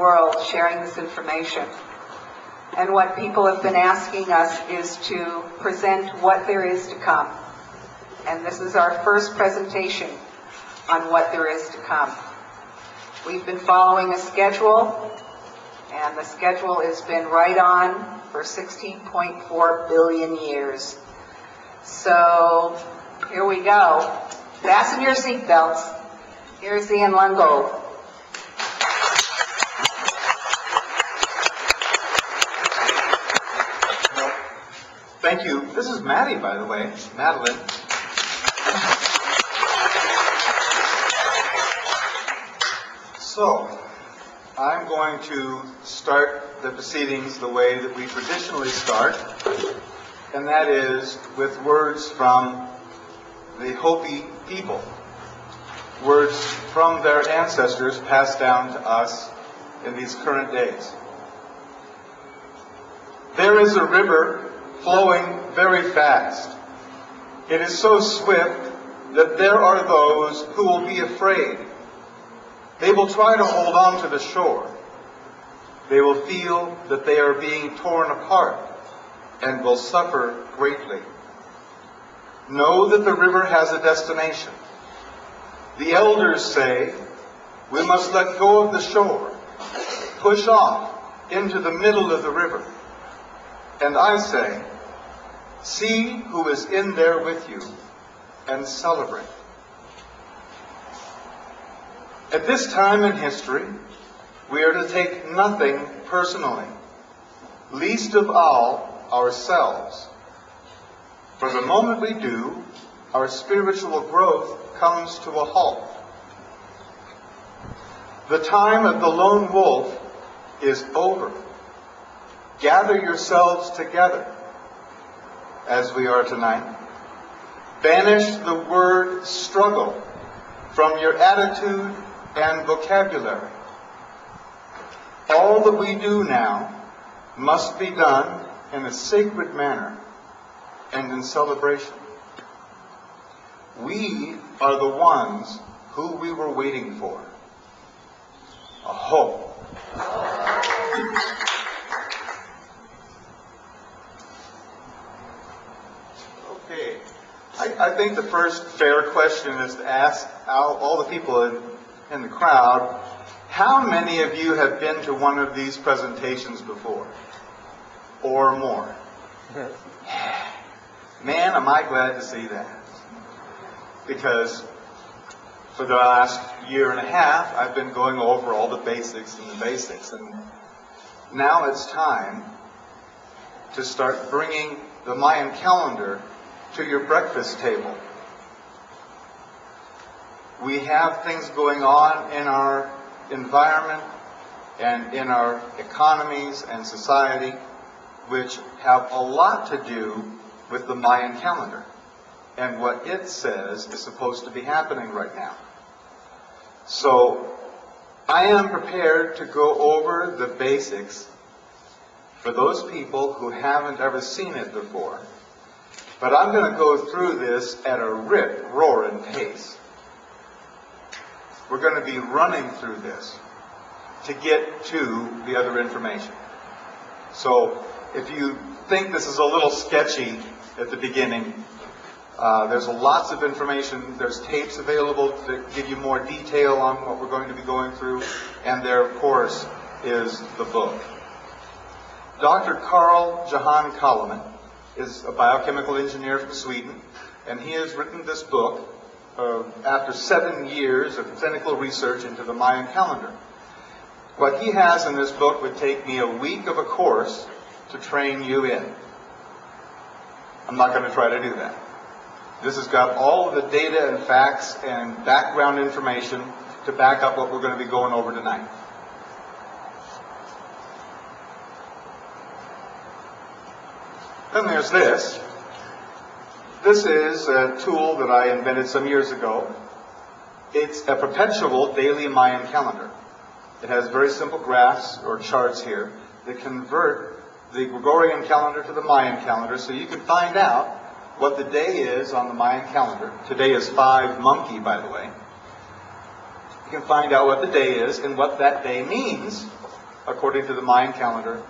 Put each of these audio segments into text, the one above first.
world sharing this information. And what people have been asking us is to present what there is to come. And this is our first presentation on what there is to come. We've been following a schedule, and the schedule has been right on for 16.4 billion years. So here we go. Fasten your seatbelts. Here's Ian Lungold. Thank you. This is Maddie, by the way. Madeline. So, I'm going to start the proceedings the way that we traditionally start, and that is with words from the Hopi people, words from their ancestors passed down to us in these current days. There is a river flowing very fast. It is so swift that there are those who will be afraid. They will try to hold on to the shore. They will feel that they are being torn apart and will suffer greatly. Know that the river has a destination. The elders say, we must let go of the shore, push off into the middle of the river. And I say, see who is in there with you and celebrate. At this time in history, we are to take nothing personally, least of all ourselves. For the moment we do, our spiritual growth comes to a halt. The time of the lone wolf is over. Gather yourselves together, as we are tonight. Banish the word struggle from your attitude and vocabulary. All that we do now must be done in a sacred manner and in celebration. We are the ones who we were waiting for. Aho. Okay. I think the first fair question is to ask all the people in the crowd, how many of you have been to one of these presentations before? Or more? Man, am I glad to see that. Because for the last year and a half, I've been going over all the basics and the basics. And now it's time to start bringing the Mayan calendar to your breakfast table. We have things going on in our environment and in our economies and society which have a lot to do with the Mayan calendar and what it says is supposed to be happening right now. So I am prepared to go over the basics for those people who haven't ever seen it before. But I'm going to go through this at a rip-roaring pace. We're going to be running through this to get to the other information. So if you think this is a little sketchy at the beginning, there's lots of information. There's tapes available to give you more detail on what we're going to be going through. And there, of course, is the book. Dr. Carl Johan Calleman is a biochemical engineer from Sweden, and he has written this book after 7 years of clinical research into the Mayan calendar. What he has in this book would take me a week of a course to train you in. I'm not going to try to do that. This has got all of the data and facts and background information to back up what we're going to be going over tonight. Then there's this. This is a tool that I invented some years ago. It's a perpetual daily Mayan calendar. It has very simple graphs or charts here that convert the Gregorian calendar to the Mayan calendar so you can find out what the day is on the Mayan calendar. Today is 5 Monkey, by the way. You can find out what the day is and what that day means according to the Mayan calendar,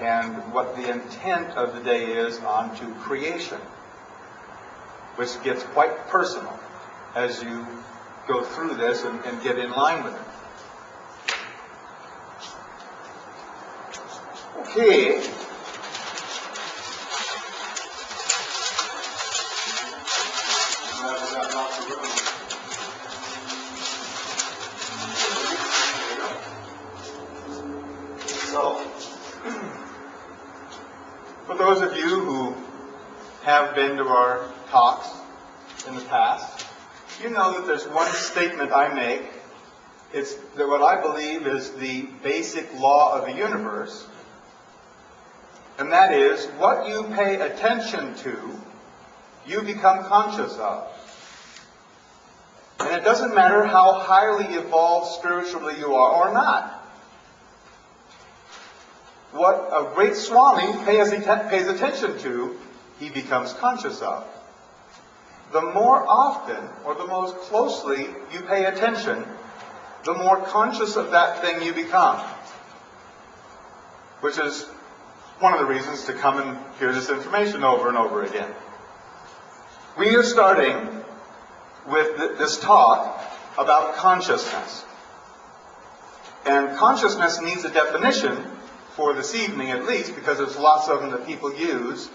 and what the intent of the day is onto creation, which gets quite personal as you go through this and get in line with it. Okay. So, for those of you who have been to our talks in the past, you know that there's one statement I make. It's that what I believe is the basic law of the universe, and that is, what you pay attention to, you become conscious of. And it doesn't matter how highly evolved spiritually you are or not. What a great Swami pays attention to, he becomes conscious of. The more often, or the most closely you pay attention, the more conscious of that thing you become. Which is one of the reasons to come and hear this information over and over again. We are starting with this talk about consciousness. And consciousness needs a definition for this evening at least, because there's lots of them that people use.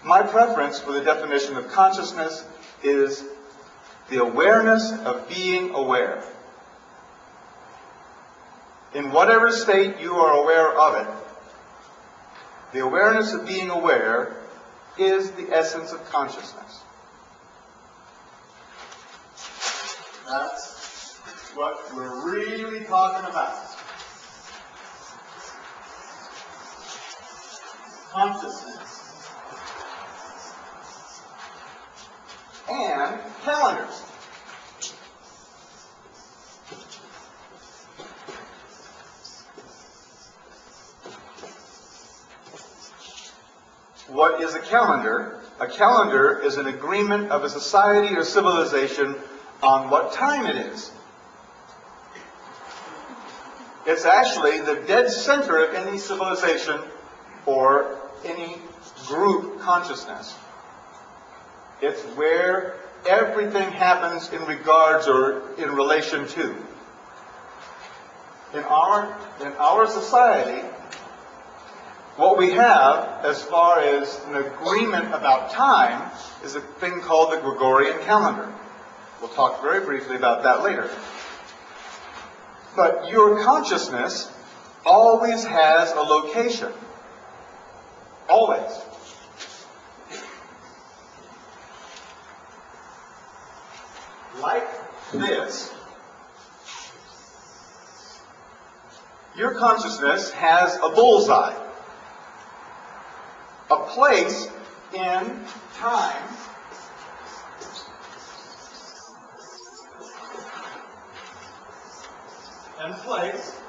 My preference for the definition of consciousness is the awareness of being aware. In whatever state you are aware of it, the awareness of being aware is the essence of consciousness. That's what we're really talking about. Consciousness. And calendars. What is a calendar? A calendar is an agreement of a society or civilization on what time it is. It's actually the dead center of any civilization or any group consciousness. It's where everything happens in regards or in relation to. In our society, what we have as far as an agreement about time is a thing called the Gregorian calendar. We'll talk very briefly about that later. But your consciousness always has a location. Always. Like this, your consciousness has a bullseye. A place in time and place,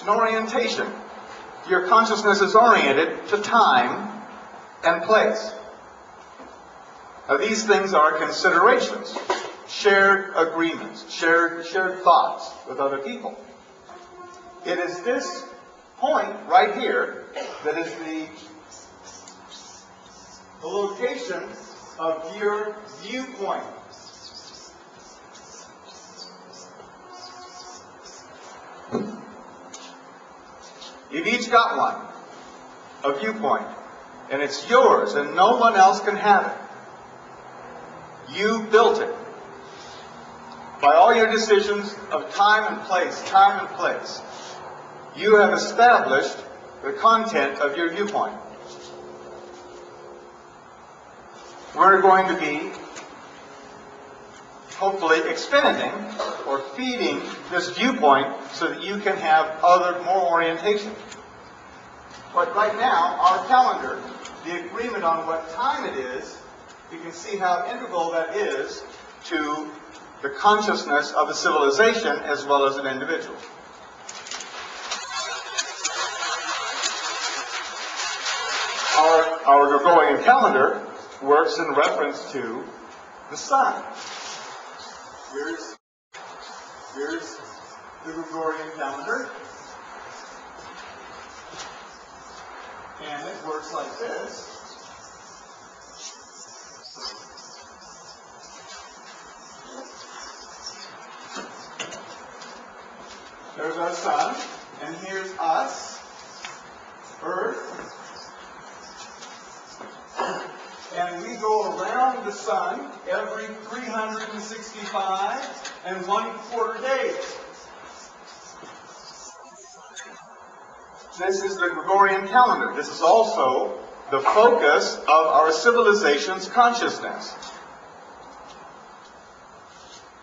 an orientation. Your consciousness is oriented to time and place. Now, these things are considerations, shared agreements, shared thoughts with other people. It is this point right here that is the location of your viewpoint. You've each got one, a viewpoint, and it's yours, and no one else can have it. You built it by all your decisions of time and place, time and place. You have established the content of your viewpoint. We're going to be hopefully expanding or feeding this viewpoint so that you can have more orientation. But right now, our calendar, the agreement on what time it is, you can see how integral that is to the consciousness of a civilization as well as an individual. Our Gregorian calendar works in reference to the sun. Here's the Gregorian calendar. And it works like this. There's our sun, and here's us, Earth. And we go around the sun every 365 and 1/4 days. This is the Gregorian calendar. This is also the focus of our civilization's consciousness.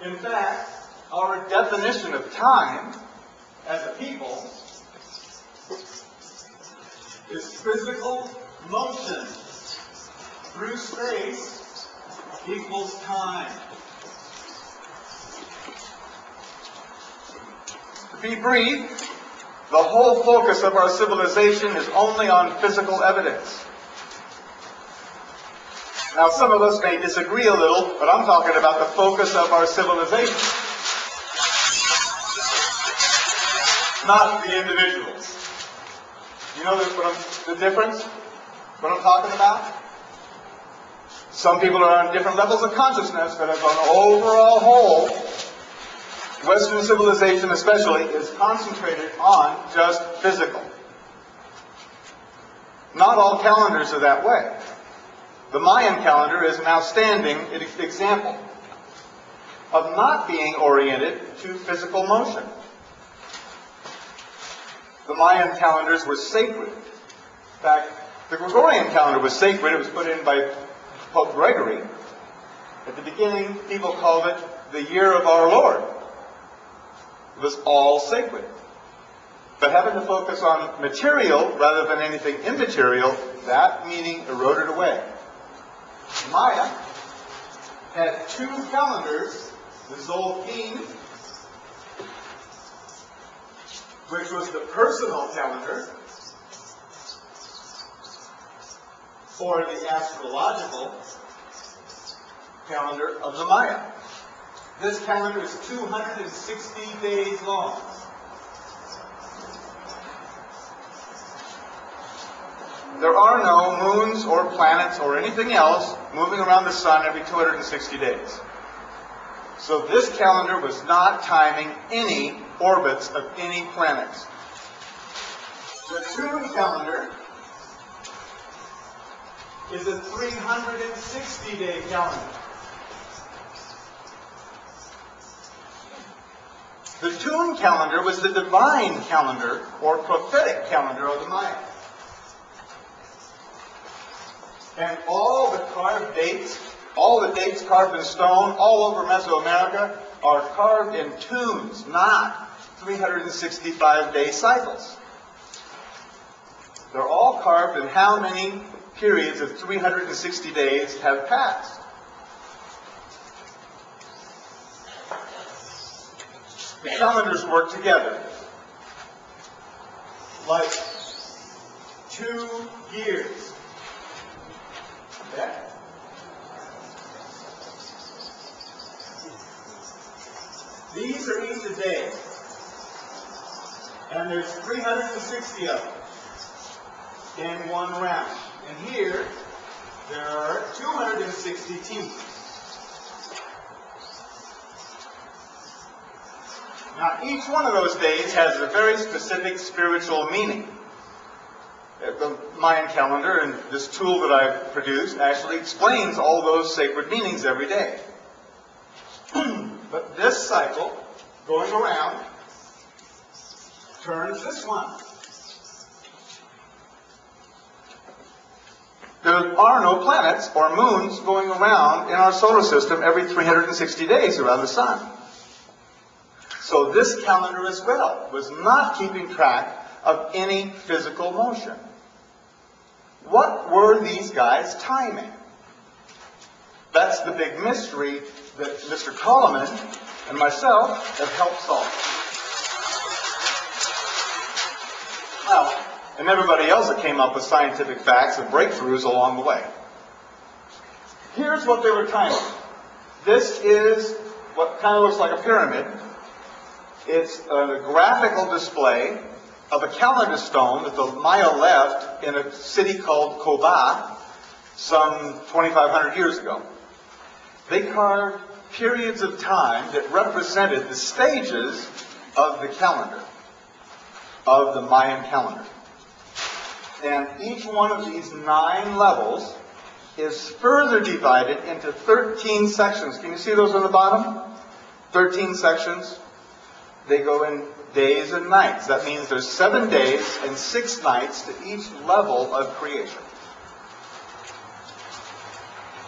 In fact, our definition of time as a people is physical motion through space equals time. To be brief, the whole focus of our civilization is only on physical evidence. Now, some of us may disagree a little, but I'm talking about the focus of our civilization, not the individuals. You know the difference? What I'm talking about? Some people are on different levels of consciousness, but as an overall whole, Western civilization especially is concentrated on just physical. Not all calendars are that way. The Mayan calendar is an outstanding example of not being oriented to physical motion. The Mayan calendars were sacred. In fact, the Gregorian calendar was sacred. It was put in by Pope Gregory. At the beginning, people called it the year of our Lord. It was all sacred. But having to focus on material rather than anything immaterial, that meaning eroded away. Maya had two calendars, the Zolkin, which was the personal calendar, or the astrological calendar of the Maya. This calendar is 260 days long. There are no moons or planets or anything else moving around the sun every 260 days. So this calendar was not timing any orbits of any planets. The Tune calendar is a 360-day calendar. The Tune calendar was the divine calendar or prophetic calendar of the Maya. And all the carved dates, all the dates carved in stone all over Mesoamerica are carved in tunes, not 365-day cycles. They're all carved in how many periods of 360 days have passed. The calendars work together like 2 years. Okay? These are each a day. And there's 360 of them in one round. And here, there are 260 teams. Now, each one of those days has a very specific spiritual meaning. The Mayan calendar and this tool that I've produced actually explains all those sacred meanings every day. But this cycle, going around, turns this one. There are no planets or moons going around in our solar system every 360 days around the sun. So this calendar as well was not keeping track of any physical motion. What were these guys timing? That's the big mystery that Mr. Calleman and myself have helped solve. Well, and everybody else that came up with scientific facts and breakthroughs along the way. Here's what they were timing. This is what kind of looks like a pyramid. It's a graphical display of a calendar stone that the Maya left in a city called Koba some 2,500 years ago. They carved periods of time that represented the stages of the calendar, of the Mayan calendar. And each one of these 9 levels is further divided into 13 sections. Can you see those on the bottom? 13 sections. They go in days and nights. That means there's 7 days and 6 nights to each level of creation.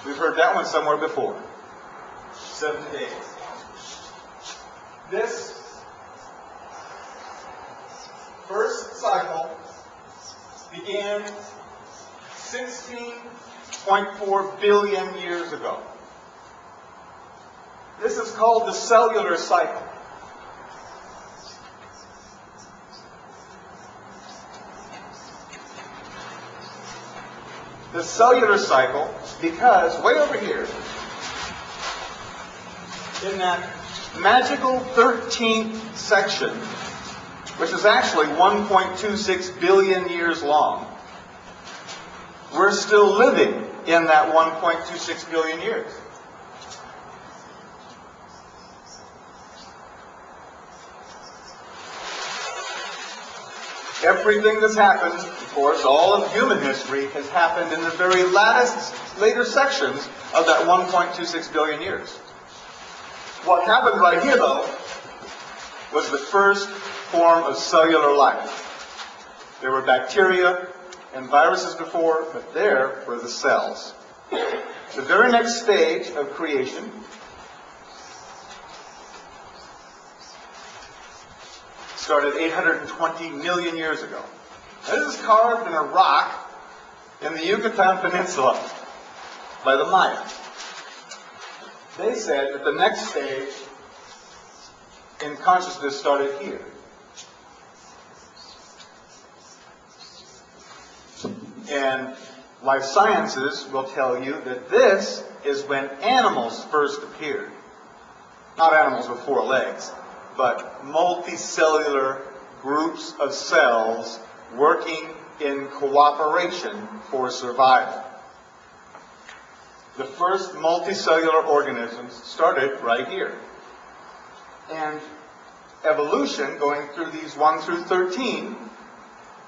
We've heard that one somewhere before. 7 days. This first cycle began 16.4 billion years ago. This is called the cellular cycle. The cellular cycle, because way over here, in that magical 13th section, which is actually 1.26 billion years long, we're still living in that 1.26 billion years. Everything that's happened, of course, all of human history has happened in the very later sections of that 1.26 billion years. What happened right here, though, was the first form of cellular life. There were bacteria and viruses before, but there were the cells. The very next stage of creation started 820 million years ago. This is carved in a rock in the Yucatan Peninsula by the Maya. They said that the next stage in consciousness started here. And life sciences will tell you that this is when animals first appeared. Not animals with 4 legs, but multicellular groups of cells working in cooperation for survival. The first multicellular organisms started right here. And evolution, going through these 1 through 13,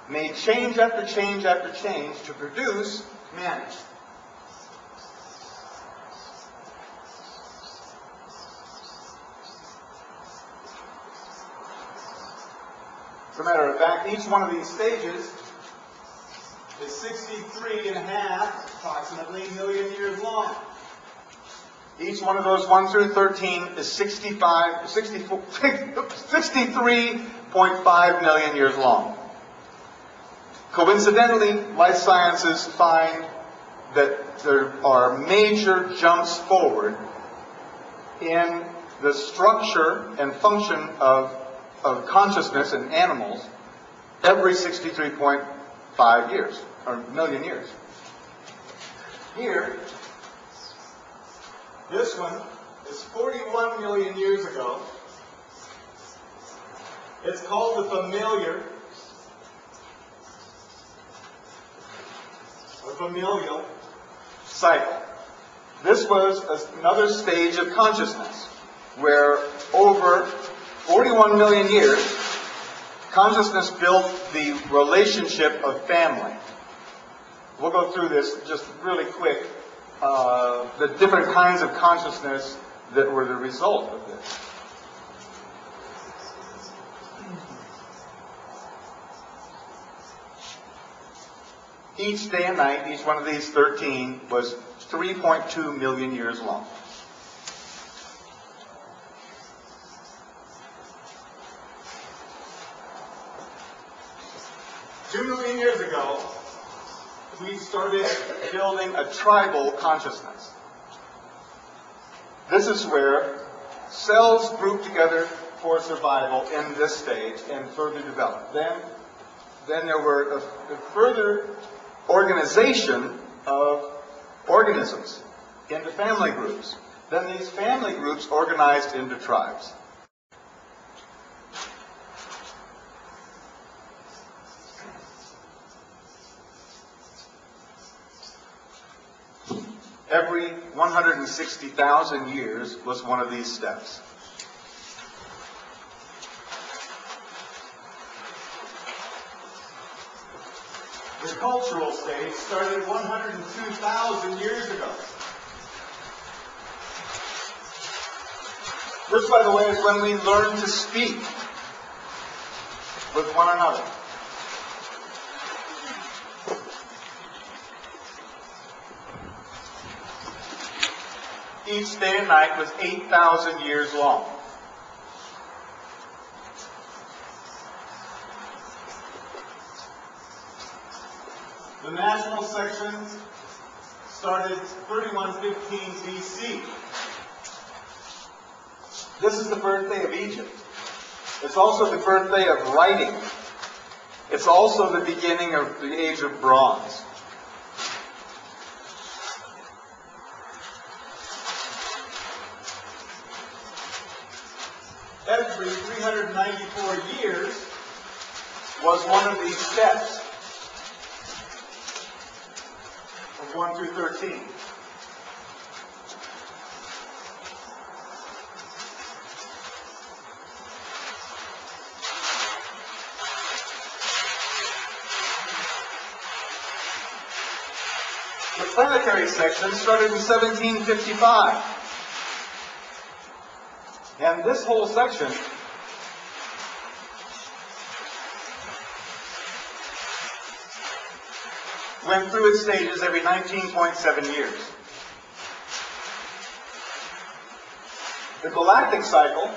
made change after change after change to produce man. As a matter of fact, each one of these stages is 63.5, approximately, million years long. Each one of those 1 through 13 is 63.5 million years long. Coincidentally, life sciences find that there are major jumps forward in the structure and function of consciousness in animals every 63.5 years, or million years. Here, this one is 41 million years ago. It's called the familial cycle. This was another stage of consciousness where over 41 million years, consciousness built the relationship of family. We'll go through this just really quick, the different kinds of consciousness that were the result of this. Each day and night, each one of these 13 was 3.2 million years long. Two million years ago, we started building a tribal consciousness. This is where cells group together for survival in this stage and further develop. Then there were a further organization of organisms into family groups. Then these family groups organized into tribes. every 160,000 years was one of these steps. The cultural stage started 102,000 years ago. This, by the way, is when we learn to speak with one another. Each day and night was 8,000 years long. The national section started 3115 BC. This is the birthday of Egypt. It's also the birthday of writing. It's also the beginning of the age of bronze. Every 394 years was one of these steps, from 1 through 13. The planetary section started in 1755. And this whole section went through its stages every 19.7 years. The galactic cycle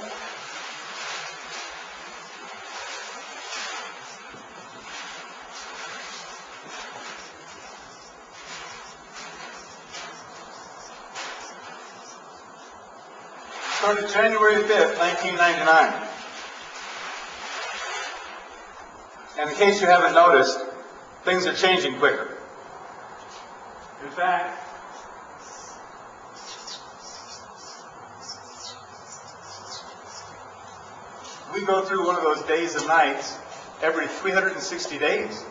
started January 5th, 1999. And in case you haven't noticed, things are changing quicker. In fact, we go through one of those days and nights every 360 days.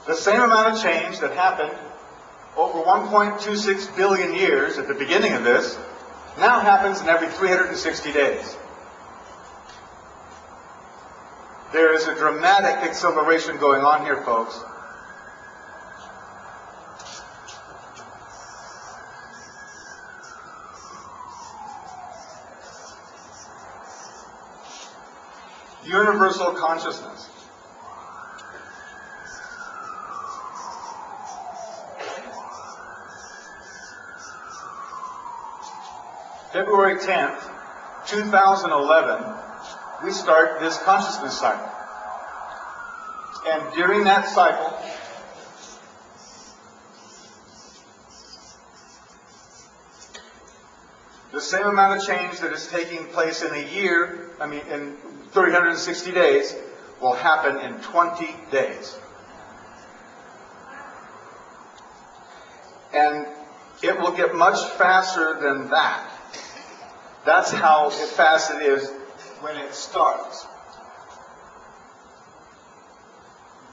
The same amount of change that happened over 1.26 billion years at the beginning of this now happens in every 360 days. There is a dramatic acceleration going on here, folks. Universal consciousness. February 10th, 2011, we start this consciousness cycle. And during that cycle, the same amount of change that is taking place in a year, in 360 days, will happen in 20 days. And it will get much faster than that. That's how fast it is when it starts.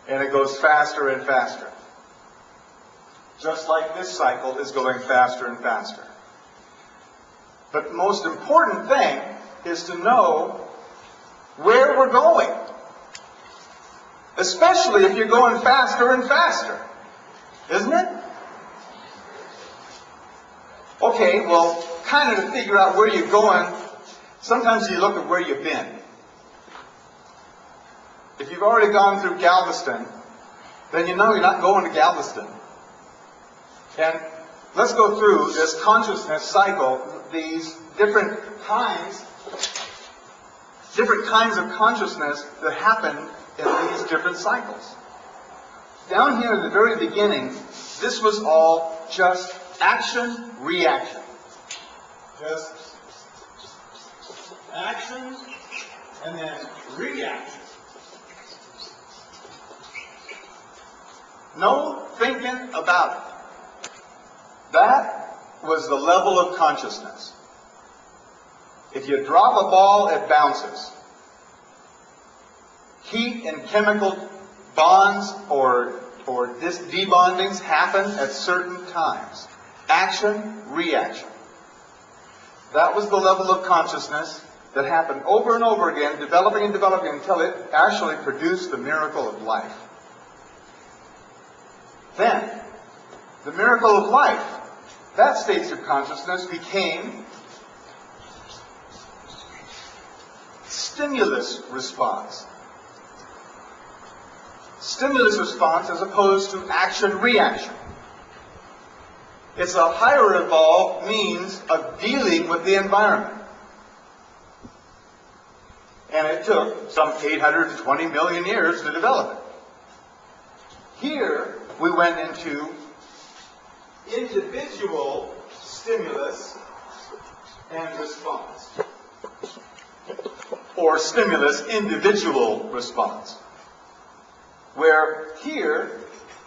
And it goes faster and faster. Just like this cycle is going faster and faster. But the most important thing is to know where we're going. Especially if you're going faster and faster. Isn't it? Okay, well, kind of to figure out where you're going, sometimes you look at where you've been. If you've already gone through Galveston, then you know you're not going to Galveston. And let's go through this consciousness cycle, these different kinds of consciousness that happen in these different cycles. Down here at the very beginning, this was all just action, reaction. Just action and then reaction. No thinking about it. That was the level of consciousness. If you drop a ball, it bounces. Heat and chemical bonds or or debondings happen at certain times. Action, reaction. That was the level of consciousness that happened over and over again, developing and developing until it actually produced the miracle of life. Then, the miracle of life, that state of consciousness became stimulus response. Stimulus response as opposed to action-reaction. It's a higher evolved means of dealing with the environment. And it took some 820 million years to develop it. Here, we went into individual stimulus and response. Or stimulus individual response. Where here,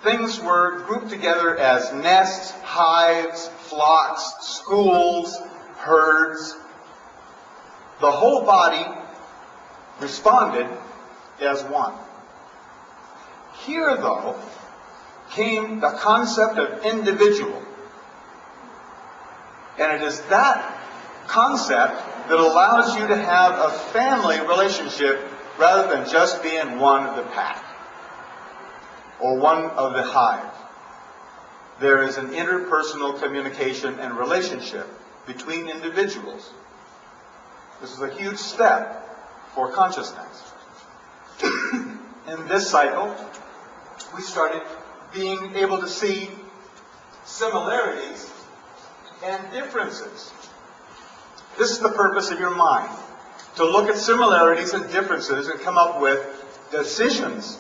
things were grouped together as nests, hives, flocks, schools, herds. The whole body responded as one. Here, though, came the concept of individual. And it is that concept that allows you to have a family relationship rather than just being one of the pack or one of the hive. There is an interpersonal communication and relationship between individuals. This is a huge step for consciousness. In this cycle, we started being able to see similarities and differences. This is the purpose of your mind, to look at similarities and differences and come up with decisions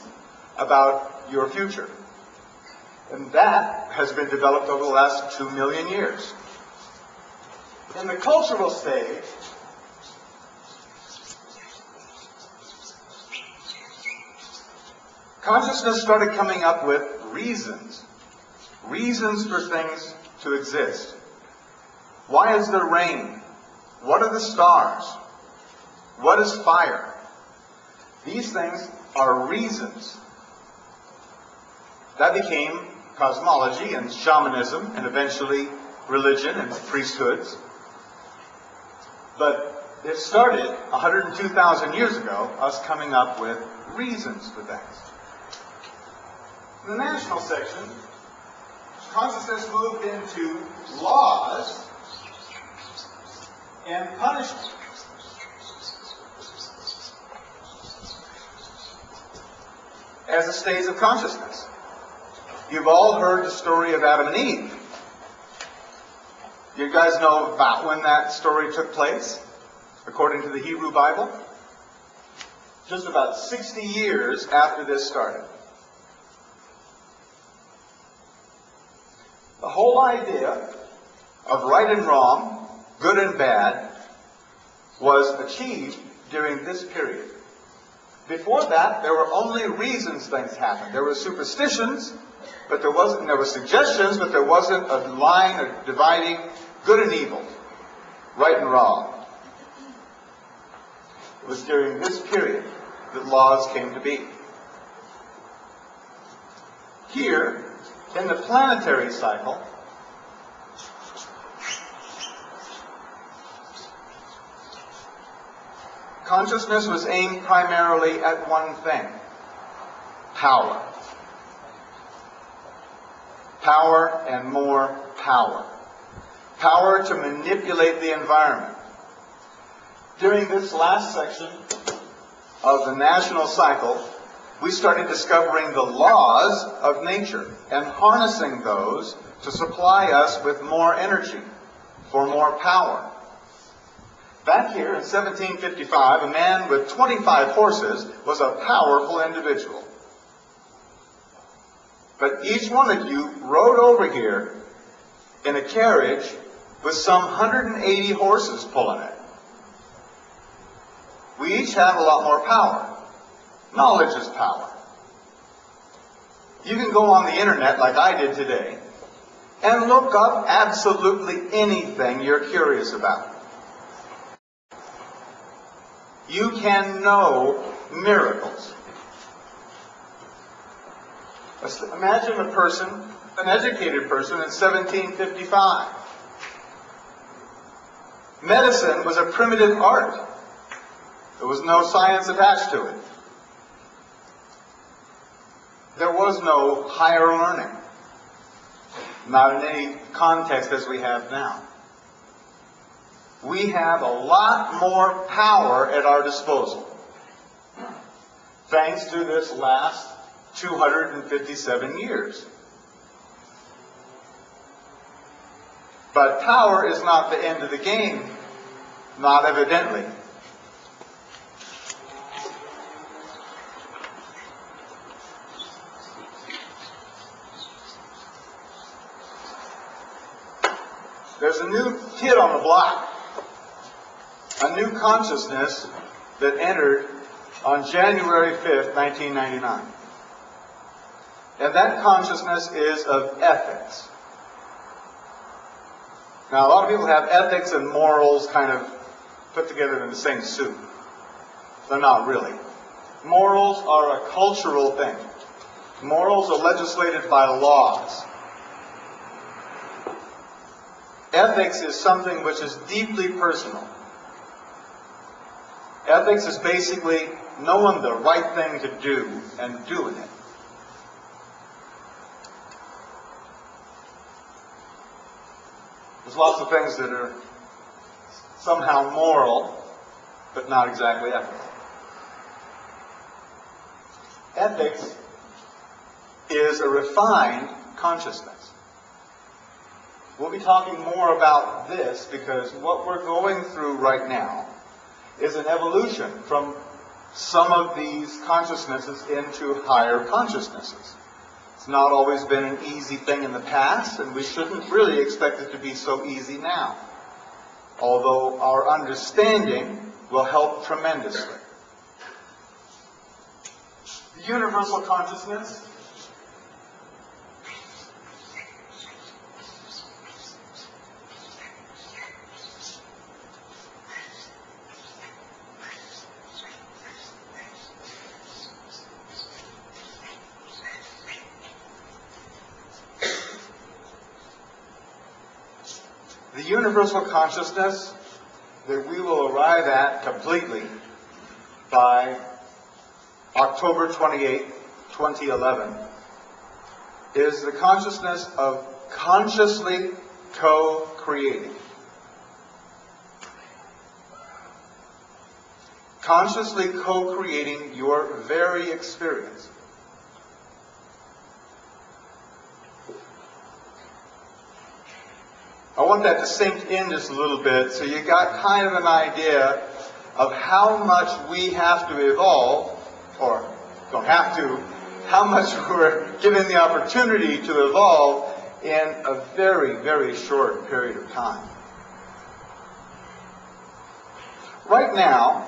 about your future. And that has been developed over the last 2 million years. In the cultural stage, consciousness started coming up with reasons. Reasons for things to exist. Why is there rain? What are the stars? What is fire? These things are reasons. That became cosmology and shamanism and eventually religion and priesthoods. But it started 102,000 years ago, us coming up with reasons for things. In the national section, consciousness moved into laws and punishment. As a stage of consciousness. You've all heard the story of Adam and Eve. You guys know about when that story took place, according to the Hebrew Bible? Just about 60 years after this started. The whole idea of right and wrong, good and bad, was achieved during this period. Before that, there were only reasons things happened. There were superstitions, but there were suggestions, but there wasn't a line of dividing good and evil, right and wrong. It was during this period that laws came to be. Here, in the planetary cycle, consciousness was aimed primarily at one thing: power. Power and more power. Power to manipulate the environment. During this last section of the national cycle, we started discovering the laws of nature and harnessing those to supply us with more energy, for more power. Back here in 1755, a man with 25 horses was a powerful individual. But each one of you rode over here in a carriage with some 180 horses pulling it. We each have a lot more power. Knowledge is power. You can go on the internet like I did today and look up absolutely anything you're curious about. You can know miracles. Imagine a person, an educated person in 1755. Medicine was a primitive art. There was no science attached to it. There was no higher learning. Not in any context as we have now. We have a lot more power at our disposal, thanks to this last 257 years. But power is not the end of the game, not evidently. There's a new kid on the block, a new consciousness that entered on January 5th, 1999. And that consciousness is of ethics. Now, a lot of people have ethics and morals kind of put together in the same soup. They're not really. Morals are a cultural thing. Morals are legislated by laws. Ethics is something which is deeply personal. Ethics is basically knowing the right thing to do and doing it. There's lots of things that are somehow moral, but not exactly ethical. Ethics is a refined consciousness. We'll be talking more about this because what we're going through right now is an evolution from some of these consciousnesses into higher consciousnesses. It's not always been an easy thing in the past, and we shouldn't really expect it to be so easy now. Although our understanding will help tremendously. The universal consciousness that we will arrive at completely by October 28, 2011, is the consciousness of consciously co-creating. Consciously co-creating your very experience. I want that to sink in just a little bit so you got kind of an idea of how much we have to evolve, or don't have to, how much we're given the opportunity to evolve in a very, very short period of time. Right now,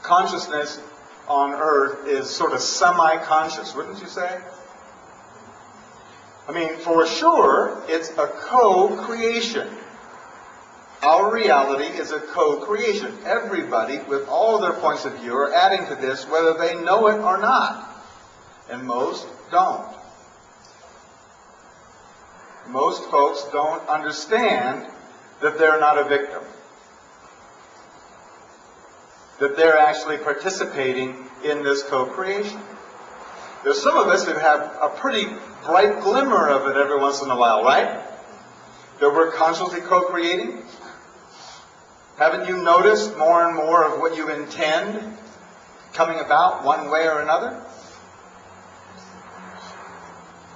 consciousness on Earth is sort of semi-conscious, wouldn't you say? I mean, for sure, it's a co-creation. Our reality is a co-creation. Everybody, with all their points of view, are adding to this, whether they know it or not. And most don't. Most folks don't understand that they're not a victim. That they're actually participating in this co-creation. There's some of us who have a pretty bright glimmer of it every once in a while, right? That we're consciously co-creating. Haven't you noticed more and more of what you intend coming about one way or another?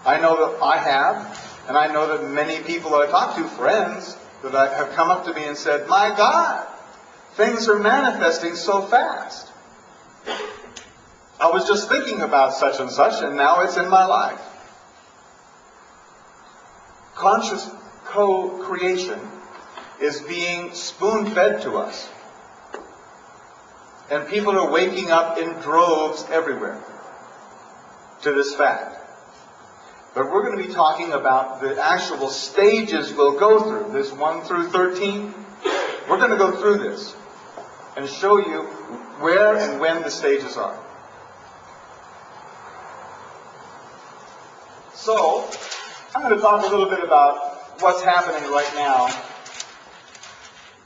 I know that I have, and I know that many people that I talk to, friends, that have come up to me and said, "My God, things are manifesting so fast. I was just thinking about such and such, and now it's in my life." Conscious co-creation is being spoon-fed to us. And people are waking up in droves everywhere to this fact. But we're going to be talking about the actual stages we'll go through, this 1 through 13. We're going to go through this and show you where and when the stages are. So, I'm going to talk a little bit about what's happening right now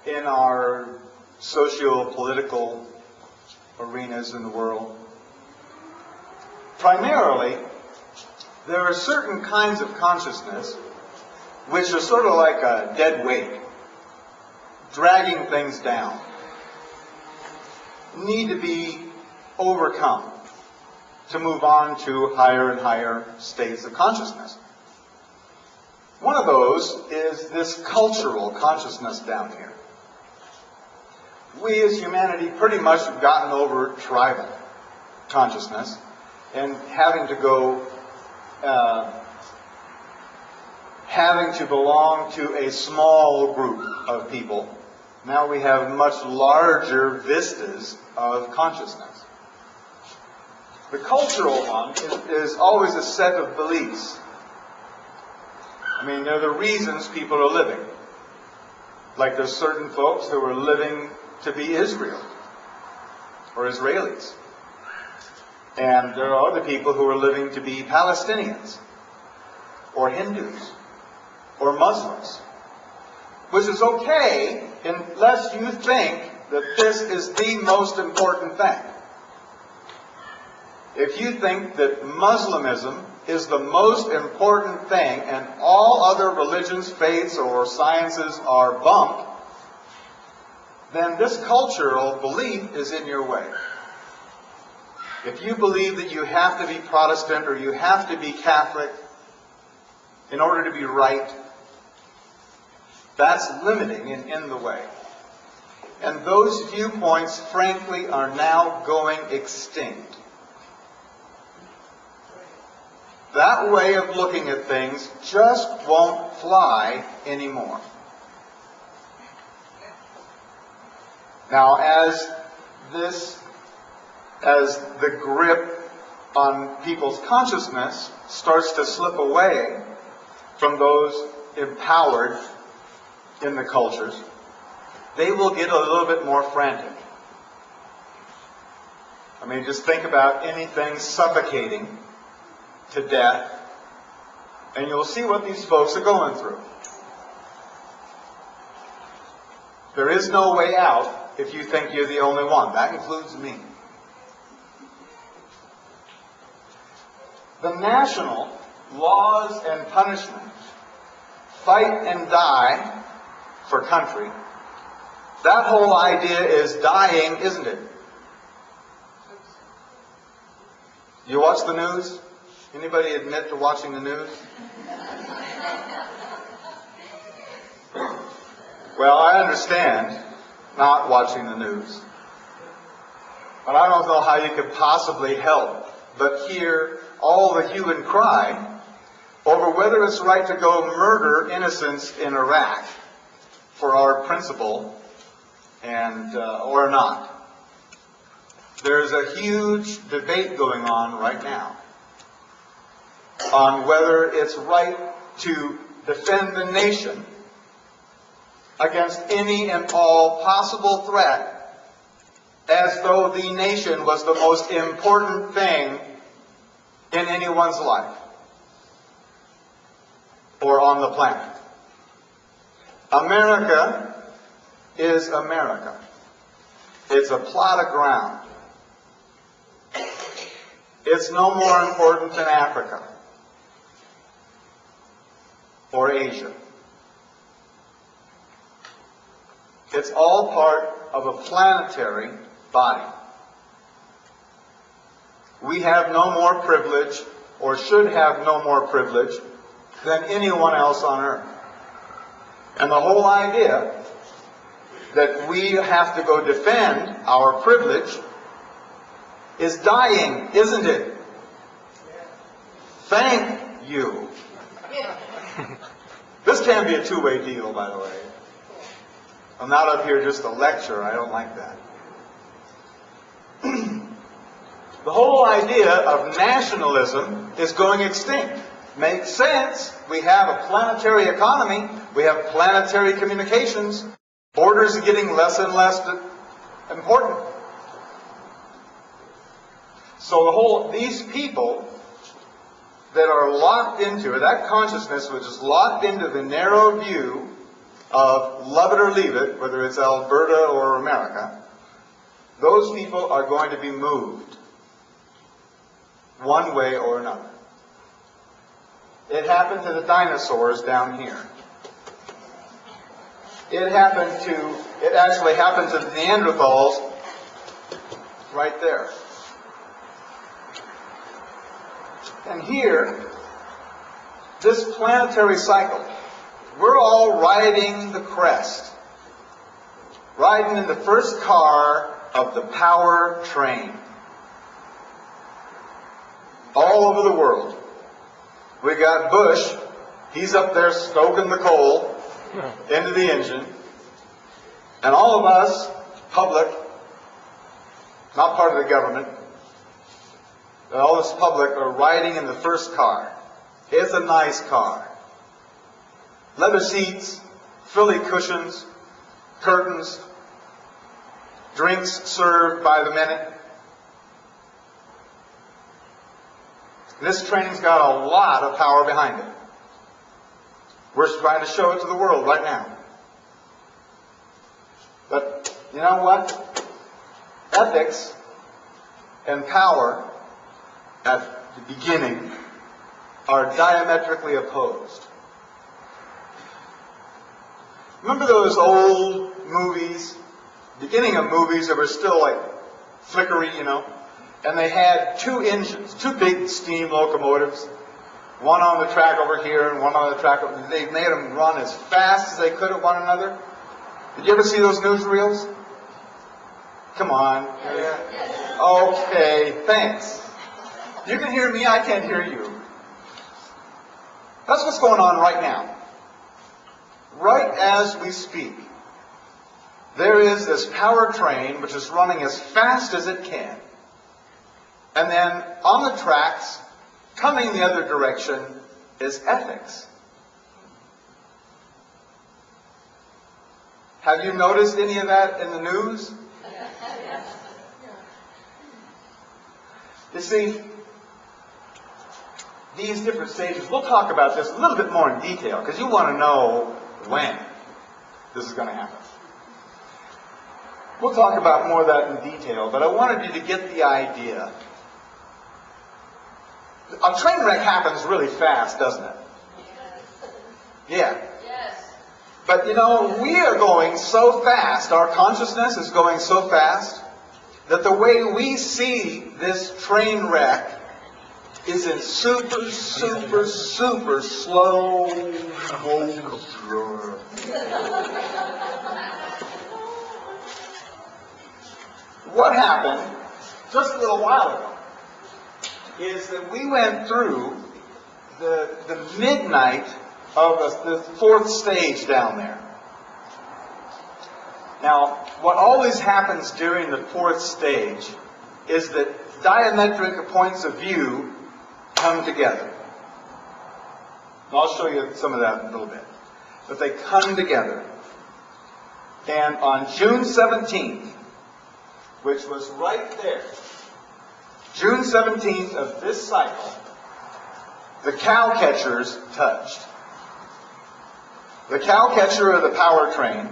in our socio-political arenas in the world. Primarily, there are certain kinds of consciousness which are sort of like a dead weight, dragging things down, need to be overcome to move on to higher and higher states of consciousness. One of those is this cultural consciousness down here. We as humanity pretty much have gotten over tribal consciousness and having to belong to a small group of people. Now we have much larger vistas of consciousness. The cultural one is always a set of beliefs. I mean, they're the reasons people are living. Like there's certain folks who are living to be Israel or Israelis. And there are other people who are living to be Palestinians or Hindus or Muslims. Which is okay unless you think that this is the most important thing. If you think that Muslimism is the most important thing and all other religions, faiths, or sciences are bunk, then this cultural belief is in your way. If you believe that you have to be Protestant or you have to be Catholic in order to be right, that's limiting and in the way. And those viewpoints, frankly, are now going extinct. That way of looking at things just won't fly anymore. Now, as the grip on people's consciousness starts to slip away from those empowered in the cultures, they will get a little bit more frantic. I mean, just think about anything suffocating to death, and you'll see what these folks are going through. There is no way out if you think you're the only one. That includes me. The national laws and punishment, fight and die for country, that whole idea is dying, isn't it? You watch the news? Anybody admit to watching the news? Well, I understand not watching the news. But I don't know how you could possibly help but hear all the hue and cry over whether it's right to go murder innocents in Iraq for our principle and or not. There's a huge debate going on right now on whether it's right to defend the nation against any and all possible threat as though the nation was the most important thing in anyone's life or on the planet. America is America. It's a plot of ground. It's no more important than Africa or Asia. It's all part of a planetary body. We have no more privilege, or should have no more privilege, than anyone else on earth. And the whole idea that we have to go defend our privilege is dying, isn't it? Thank you. This can be a two-way deal, by the way. I'm not up here just to lecture. I don't like that. The whole idea of nationalism is going extinct. Makes sense. We have a planetary economy. We have planetary communications. Borders are getting less and less important. So these people that are locked into, that consciousness which is locked into the narrow view of love it or leave it, whether it's Alberta or America, those people are going to be moved one way or another. It happened to the dinosaurs down here. It actually happened to the Neanderthals right there. And here, this planetary cycle, we're all riding the crest, riding in the first car of the power train. All over the world. We got Bush, he's up there stoking the coal into the engine, and all of us, public, not part of the government, but all this public are riding in the first car. It's a nice car. Leather seats, frilly cushions, curtains, drinks served by the minute. This train's got a lot of power behind it. We're trying to show it to the world right now. But you know what? Ethics and power at the beginning are diametrically opposed. Remember those old movies, beginning of movies that were still like flickery, you know? And they had two engines, two big steam locomotives, one on the track over here and one on the track over there. They made them run as fast as they could at one another. Did you ever see those newsreels? Come on. Okay, thanks. You can hear me, I can't hear you. That's what's going on right now. Right as we speak, there is this power train which is running as fast as it can. And then on the tracks, coming the other direction, is ethics. Have you noticed any of that in the news? You see, these different stages, we'll talk about this a little bit more in detail, because you want to know when this is going to happen. We'll talk about more of that in detail, but I wanted you to get the idea. A train wreck happens really fast, doesn't it? Yeah. Yes. But you know, we are going so fast, our consciousness is going so fast, that the way we see this train wreck is in super, super, super slow motion. What happened just a little while ago is that we went through the midnight of the fourth stage down there. Now, what always happens during the fourth stage is that diametric points of view come together. And I'll show you some of that in a little bit. But they come together. And on June 17th, which was right there, June 17th of this cycle, the cow catchers touched. The cow catcher of the power train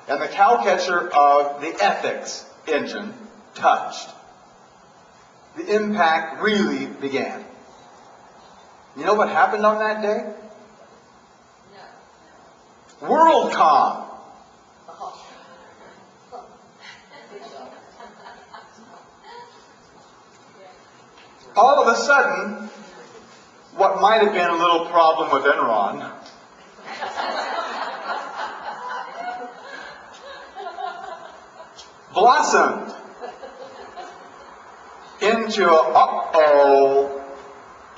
and the cow catcher of the ethics engine touched. The impact really began. You know what happened on that day? No. WorldCom. All of a sudden, what might have been a little problem with Enron blossomed into a uh-oh,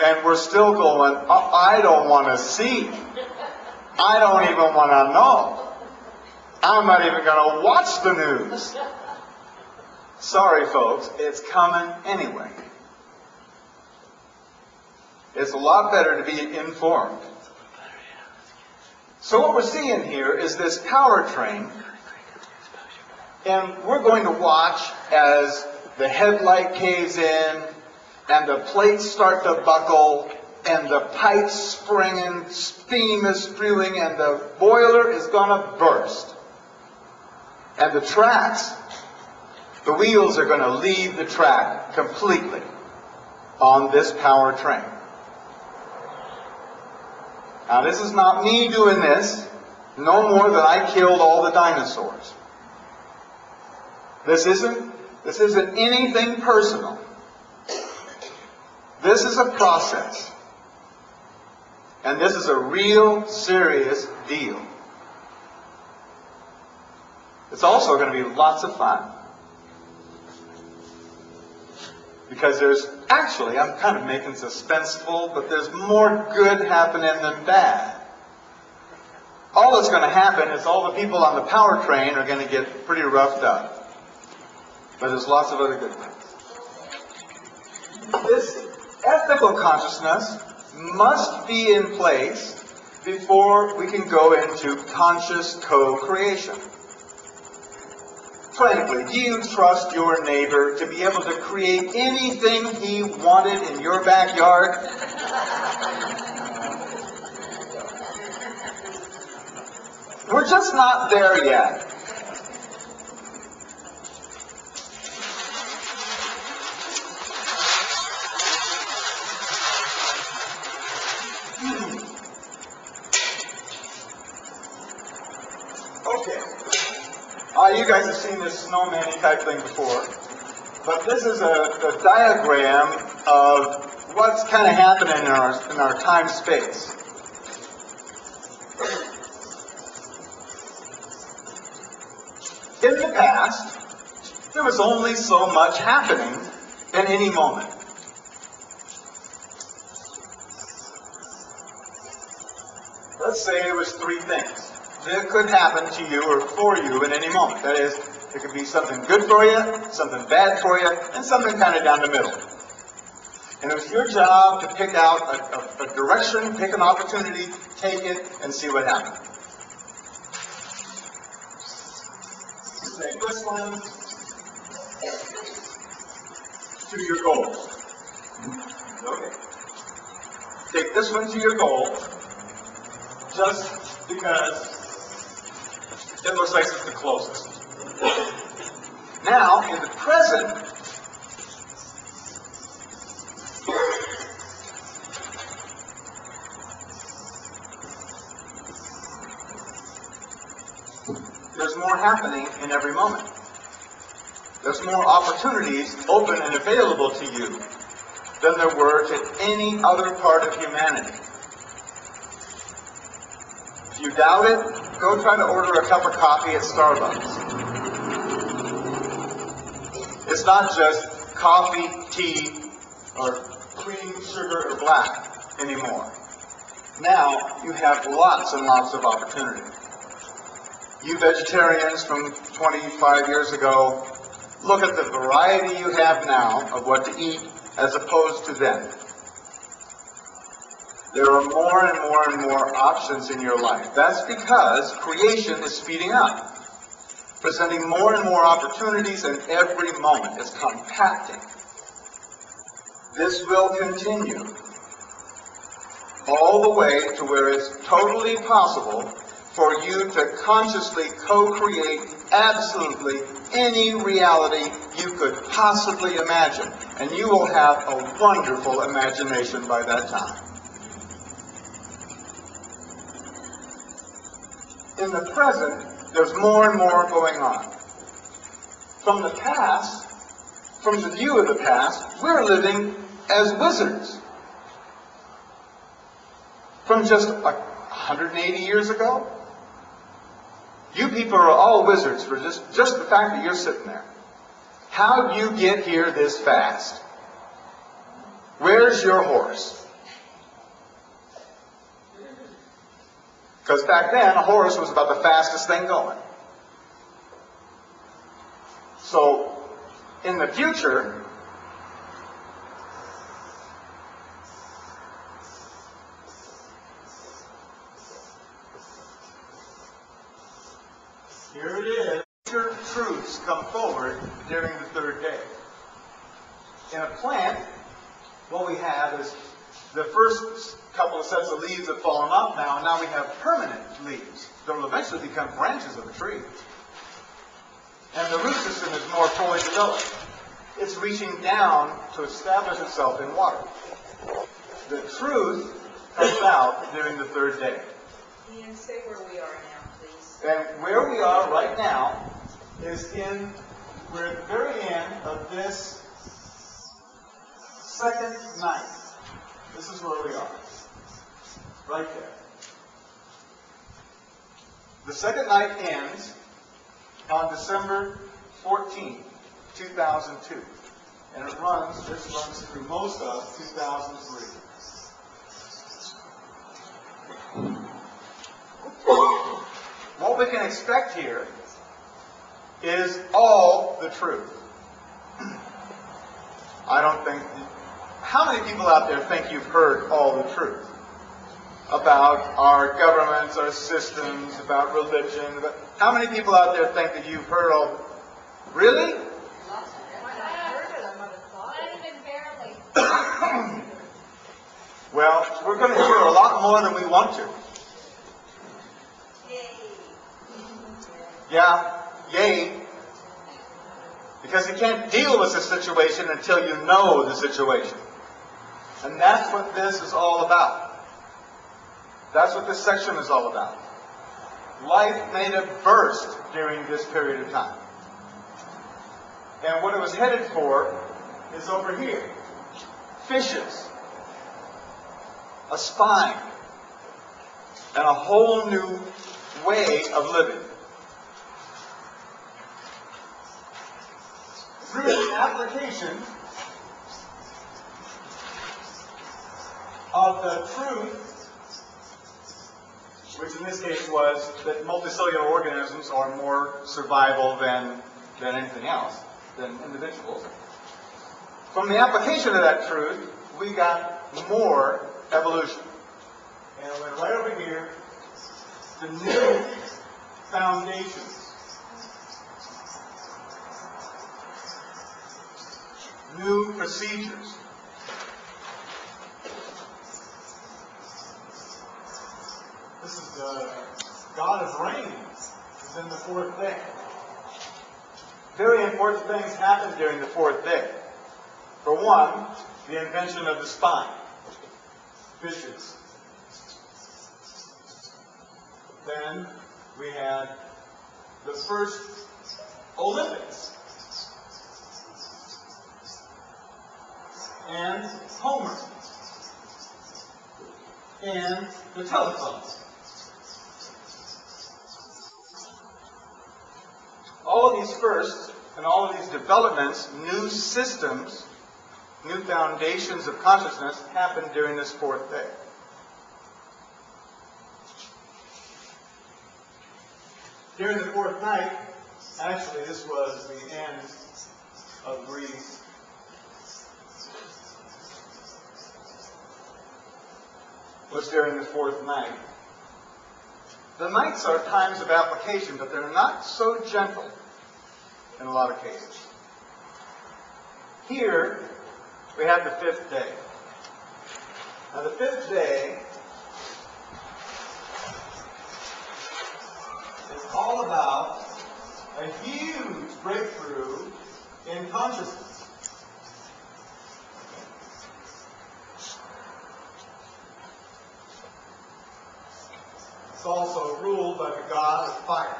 and we're still going, I don't want to see. I don't even want to know. I'm not even going to watch the news. Sorry, folks, it's coming anyway. It's a lot better to be informed. So what we're seeing here is this power train, and we're going to watch as the headlight caves in and the plates start to buckle and the pipes springing, steam is spewing, and the boiler is going to burst. And the tracks, the wheels are going to leave the track completely on this powertrain. Now, this is not me doing this, no more than I killed all the dinosaurs. This isn't anything personal. This is a process. And this is a real serious deal. It's also going to be lots of fun. Because there's, actually, I'm kind of making suspenseful, but there's more good happening than bad. All that's going to happen is all the people on the powertrain are going to get pretty roughed up. But there's lots of other good things. This ethical consciousness must be in place before we can go into conscious co-creation. Frankly, do you trust your neighbor to be able to create anything he wanted in your backyard? We're just not there yet. Okay. You guys have seen this snowman type thing before, but this is a diagram of what's kind of happening in our time-space. In the past, there was only so much happening in any moment. Let's say there was three things that could happen to you or for you in any moment. That is, it could be something good for you, something bad for you, and something kind of down the middle. And it was your job to pick out a direction, pick an opportunity, take it, and see what happens. Take this one to your goal. Okay. Take this one to your goal, just because it looks like it's the closest. Now, in the present, there's more happening in every moment. There's more opportunities open and available to you than there were to any other part of humanity. If you doubt it, go try to order a cup of coffee at Starbucks. It's not just coffee, tea, or cream, sugar, or black anymore. Now you have lots and lots of opportunity. You vegetarians from 25 years ago, look at the variety you have now of what to eat as opposed to then. There are more and more and more options in your life. That's because creation is speeding up, presenting more and more opportunities in every moment. It's compacting. This will continue all the way to where it's totally possible for you to consciously co-create absolutely any reality you could possibly imagine. And you will have a wonderful imagination by that time. In the present, there's more and more going on. From the past, from the view of the past, we're living as wizards. From just 180 years ago, you people are all wizards for just the fact that you're sitting there. How'd you get here this fast? Where's your horse? Because back then, a horse was about the fastest thing going. So, in the future, here it is. Future truths come forward during the third day. In a plant, what we have is the first couple of sets of leaves have fallen off now, and now we have permanent leaves that will eventually become branches of a tree. And the root system is more fully developed. It's reaching down to establish itself in water. The truth comes out during the third day. Ian, say where we are now, please. And where we are right now is we're at the very end of this second night. This is where we are. Right there. The second night ends on December 14, 2002. And this runs through most of 2003. What we can expect here is all the truth. I don't think... How many people out there think you've heard all the truth? About our governments, our systems, about religion. How many people out there think that you've heard all... Really? Well, we're going to hear a lot more than we want to. Yeah, yay. Because you can't deal with the situation until you know the situation. And that's what this is all about. That's what this section is all about. Life made a burst during this period of time. And what it was headed for is over here. Fishes. A spine. And a whole new way of living. Through the application of the truth, which in this case was that multicellular organisms are more survival than anything else, than individuals. From the application of that truth, we got more evolution. And it went right over here to new foundations. New procedures. This is the God of Rain. It's in the fourth day. Very important things happened during the fourth day. For one, the invention of the spine. Fishes. Then we had the first Olympics. And Homer. And the telephone. All of these firsts and all of these developments, new systems, new foundations of consciousness happened during this fourth day. During the fourth night, actually this was the end of Greece. Was during the fourth night. The nights are times of application, but they're not so gentle in a lot of cases. Here, we have the fifth day. Now the fifth day is all about a huge breakthrough in consciousness. It's also ruled by the god of fire.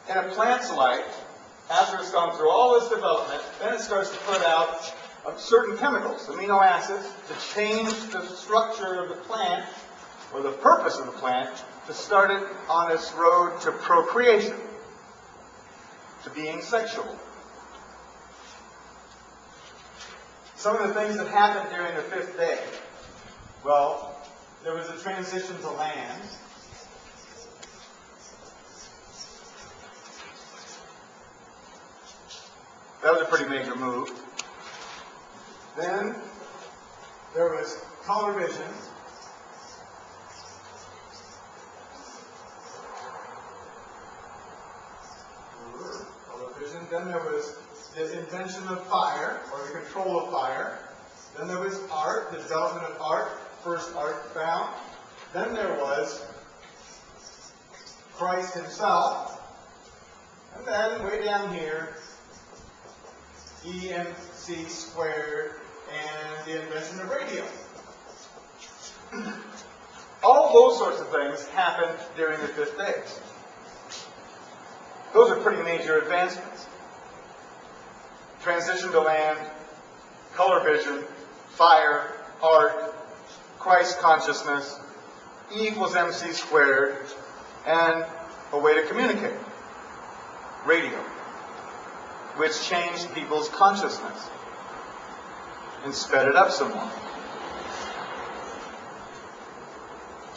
In a plant's life, after it's gone through all this development, then it starts to put out certain chemicals, amino acids, to change the structure of the plant, or the purpose of the plant, to start it on its road to procreation, to being sexual. Some of the things that happened during the fifth day. Well, there was a transition to land. That was a pretty major move. Then there was color vision. Color vision. Then there was the invention of fire, or the control of fire. Then there was art, the development of art, first art found. Then there was Christ himself. And then, way down here, EMC squared and the invention of radio. All those sorts of things happened during the 5th days. Those are pretty major advancements. Transition to land, color vision, fire, art, Christ consciousness, E equals MC squared, and a way to communicate. Radio, which changed people's consciousness and sped it up some more.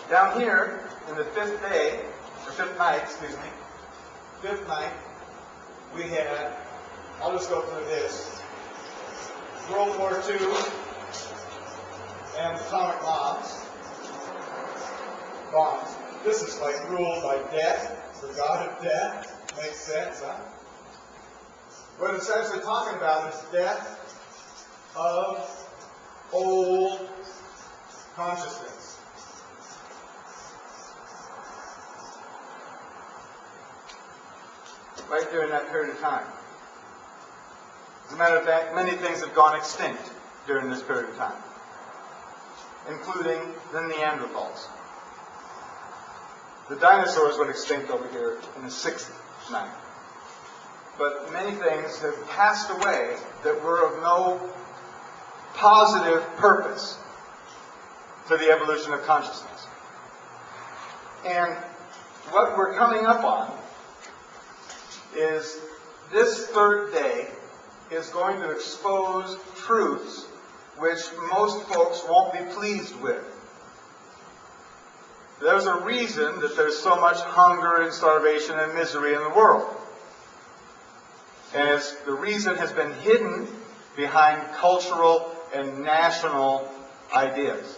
Down here, in the 5th day, or 5th night, excuse me, 5th night, we had, I'll just go through this, World War II and atomic bombs. This is like ruled by death, the god of death. Makes sense, huh? What it's actually talking about is death of old consciousness. Right during that period of time. As a matter of fact, many things have gone extinct during this period of time, including the Neanderthals. The dinosaurs went extinct over here in the 6th night. But many things have passed away that were of no positive purpose to the evolution of consciousness. And what we're coming up on is this 3rd day is going to expose truths which most folks won't be pleased with. There's a reason that there's so much hunger and starvation and misery in the world. And the reason has been hidden behind cultural and national ideas.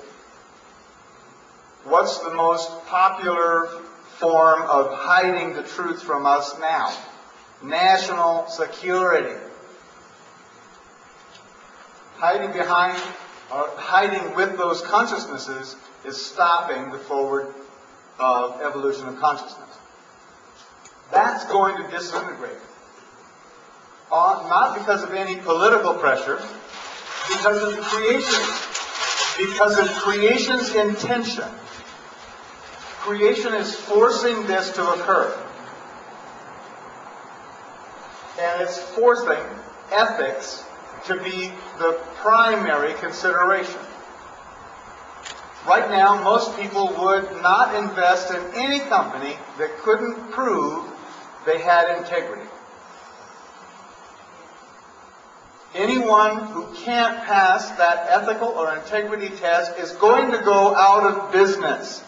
What's the most popular form of hiding the truth from us now? National security. Hiding behind, or hiding with those consciousnesses is stopping the forward evolution of consciousness. That's going to disintegrate. Not because of any political pressure, because of creation. Because of creation's intention. Creation is forcing this to occur. And it's forcing ethics to be the primary consideration. Right now, most people would not invest in any company that couldn't prove they had integrity. Anyone who can't pass that ethical or integrity test is going to go out of business.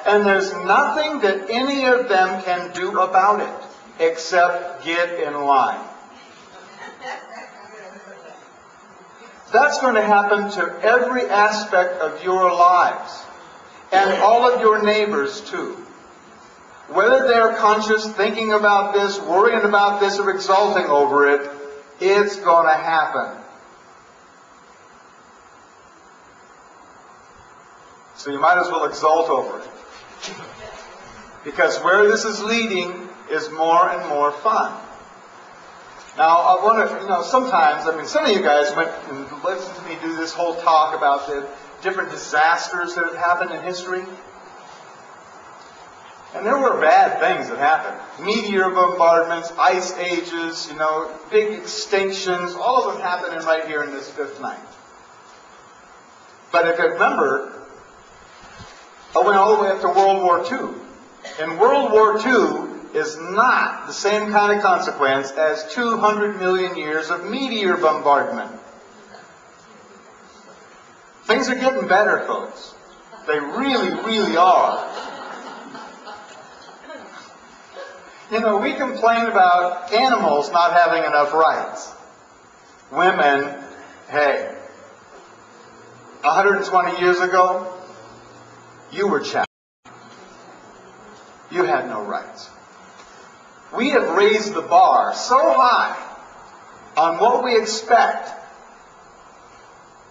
And there's nothing that any of them can do about it except get in line. That's going to happen to every aspect of your lives, and all of your neighbors too. Whether they're conscious, thinking about this, worrying about this, or exulting over it, it's going to happen. So you might as well exult over it. Because where this is leading is more and more fun. Now, I want to, sometimes, some of you guys went and listened to me do this whole talk about the different disasters that have happened in history. And there were bad things that happened. Meteor bombardments, ice ages, big extinctions, all of them happening right here in this 5th night. But if you remember, I went all the way up to World War II. And World War II is not the same kind of consequence as 200 million years of meteor bombardment. Things are getting better, folks. They really, really are. We complain about animals not having enough rights. Women, hey, 120 years ago, you were chattel. You had no rights. We have raised the bar so high on what we expect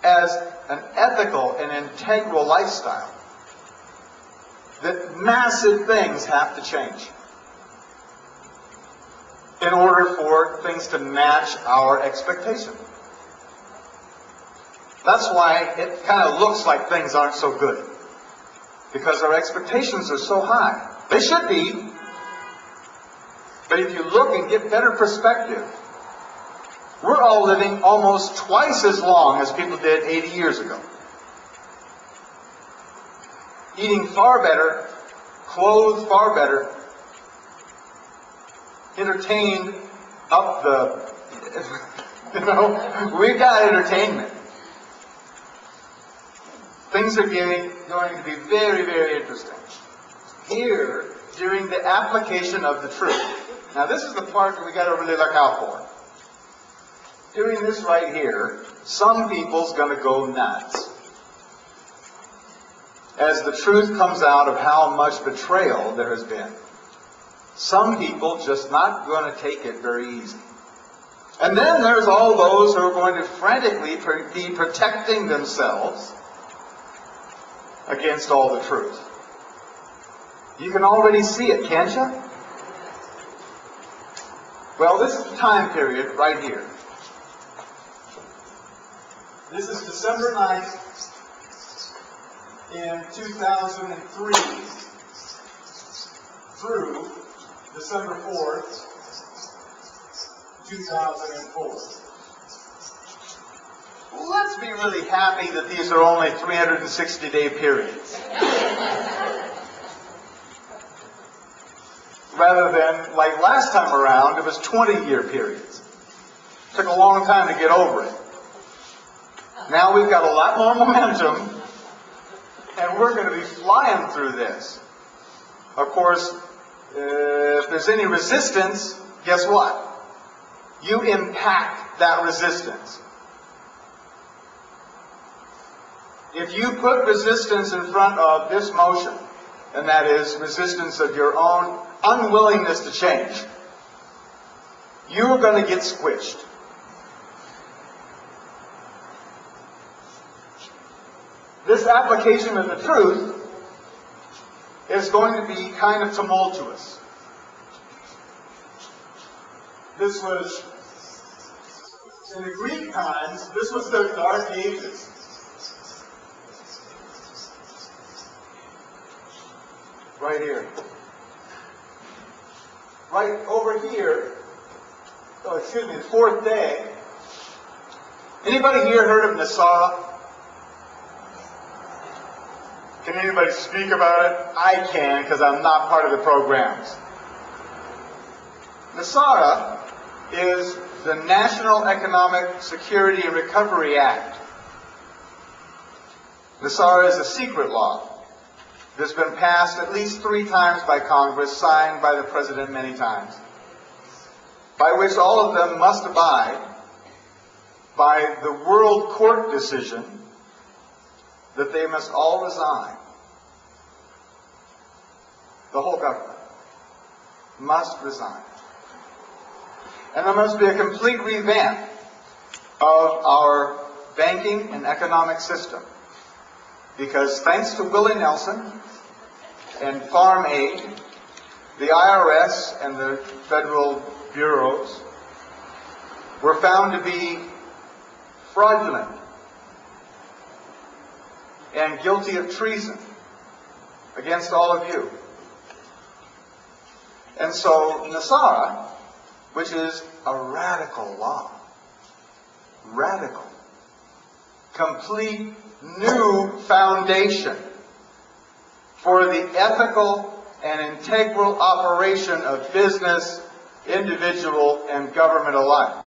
as an ethical and integral lifestyle that massive things have to change in order for things to match our expectation. That's why it kind of looks like things aren't so good, because our expectations are so high. They should be, but if you look and get better perspective, we're all living almost twice as long as people did 80 years ago. Eating far better, clothed far better, entertained up the, we've got entertainment. Things are going to be very, very interesting. Here, during the application of the truth. Now this is the part that we got to really look out for. Doing this right here, some people's going to go nuts as the truth comes out of how much betrayal there has been. Some people just not going to take it very easy. And then there's all those who are going to frantically be protecting themselves against all the truth. You can already see it, can't you? Well, this is the time period right here. This is December 9th in 2003 through December 4th, 2004. Let's be really happy that these are only 360-day periods. Rather than, like last time around, it was 20-year periods. It took a long time to get over it. Now we've got a lot more momentum, and we're going to be flying through this. Of course, if there's any resistance, guess what? You impact that resistance. If you put resistance in front of this motion, and that is resistance of your own unwillingness to change, you're going to get squished. This application of the truth is going to be kind of tumultuous. This was, in the Greek times, this was the Dark Ages. Right here. Right over here, oh, excuse me, the fourth day. Anybody here heard of Nasara? Can anybody speak about it? I can, because I'm not part of the programs. Nasara is the National Economic Security and Recovery Act. Nasara is a secret law that's been passed at least 3 times by Congress, signed by the President many times, by which all of them must abide by the World Court decision that they must all resign. The whole government must resign. And there must be a complete revamp of our banking and economic system. Because thanks to Willie Nelson and Farm Aid, the IRS and the federal bureaus were found to be fraudulent and guilty of treason against all of you. And so Nasara, which is a radical law, radical, complete new foundation for the ethical and integral operation of business, individual, and government alike.